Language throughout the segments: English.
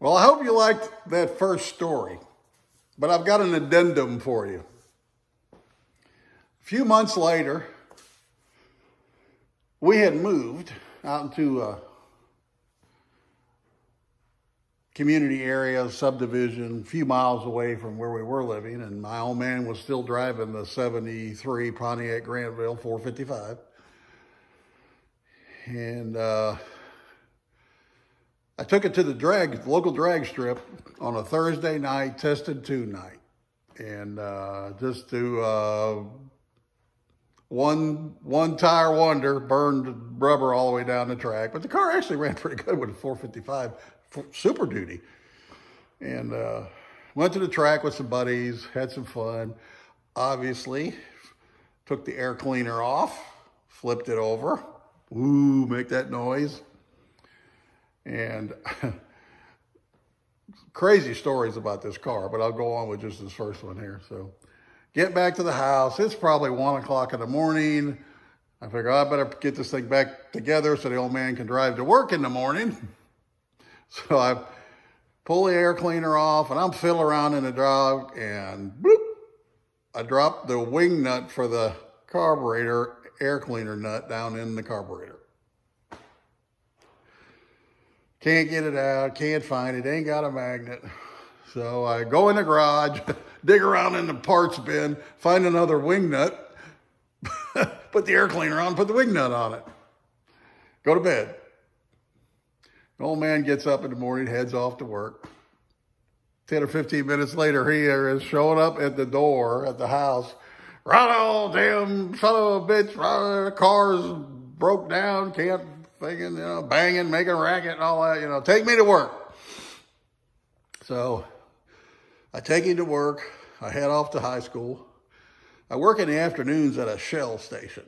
Well, I hope you liked that first story, but I've got an addendum for you. A few months later, we had moved out into a community area, subdivision, a few miles away from where we were living, and my old man was still driving the 73 Pontiac Granville 455. And I took it to the local drag strip on a Thursday night, tested tune night. And just to one tire wonder, burned rubber all the way down the track. But the car actually ran pretty good with a 455 Super Duty. And went to the track with some buddies, had some fun. Obviously, took the air cleaner off, flipped it over. Ooh, make that noise. And crazy stories about this car, but I'll go on with just this first one here. So get back to the house. It's probably 1 o'clock in the morning. I figure I better get this thing back together so the old man can drive to work in the morning. So I pull the air cleaner off and I'm fiddling around in the dog and bloop, I dropped the wing nut for the carburetor, air cleaner nut down in the carburetor. Can't get it out, can't find it, ain't got a magnet. So I go in the garage, dig around in the parts bin, find another wing nut, put the air cleaner on, put the wing nut on it. Go to bed. The old man gets up in the morning, heads off to work. 10 or 15 minutes later, he is showing up at the door at the house. Ronald, damn son of a bitch, the car's broke down, can't thinking, banging, making a racket and all that, take me to work. So I take him to work. I head off to high school. I work in the afternoons at a Shell station,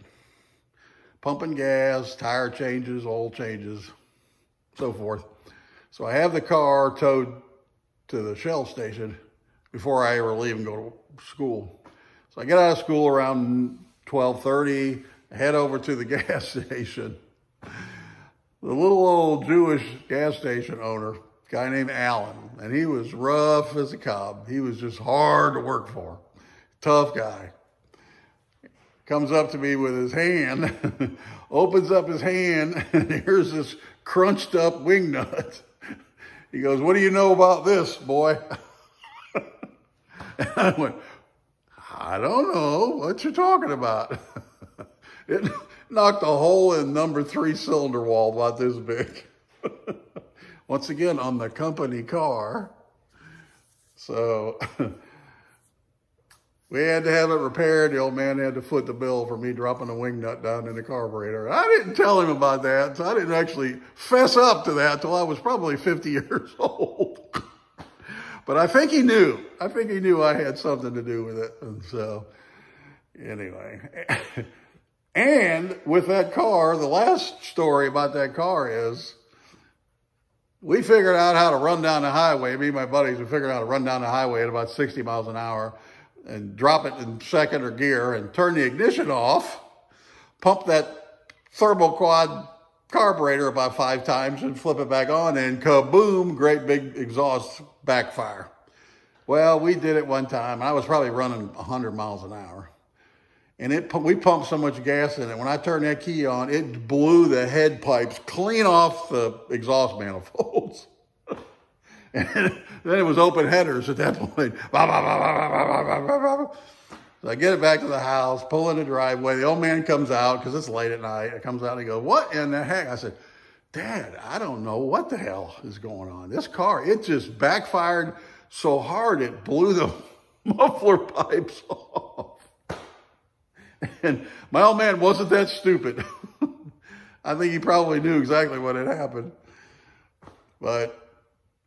pumping gas, tire changes, oil changes, so forth. So I have the car towed to the Shell station before I ever leave and go to school. So I get out of school around 12:30, head over to the gas station. The little old Jewish gas station owner, a guy named Alan, and he was rough as a cob. He was just hard to work for. Tough guy. Comes up to me with his hand, opens up his hand, and here's this crunched up wing nut. He goes, "What do you know about this, boy?" And I went, "I don't know what you're talking about." It knocked a hole in number 3 cylinder wall about this big. Once again, on the company car. So we had to have it repaired. The old man had to foot the bill for me dropping the wing nut down in the carburetor. I didn't tell him about that, so I didn't actually fess up to that until I was probably 50 years old. But I think he knew. I think he knew I had something to do with it. And so anyway. And with that car, the last story about that car is we figured out how to run down the highway. Me and my buddies, we figured out how to run down the highway at about 60 miles an hour and drop it in second or gear and turn the ignition off, pump that thermoquad carburetor about 5 times and flip it back on, and kaboom, great big exhaust backfire. Well, we did it one time. I was probably running 100 miles an hour. And we pumped so much gas in it. When I turned that key on, it blew the head pipes clean off the exhaust manifolds. And then it was open headers at that point. So I get it back to the house, pull in the driveway. The old man comes out because it's late at night. It comes out and he goes, "What in the heck?" I said, "Dad, I don't know what the hell is going on. This car, it just backfired so hard it blew the muffler pipes off." And my old man wasn't that stupid. I think he probably knew exactly what had happened. But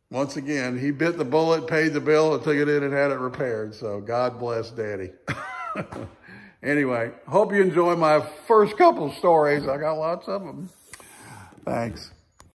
once again, he bit the bullet, paid the bill, and took it in and had it repaired. So God bless Daddy. Anyway, hope you enjoy my first couple stories. I got lots of them. Thanks.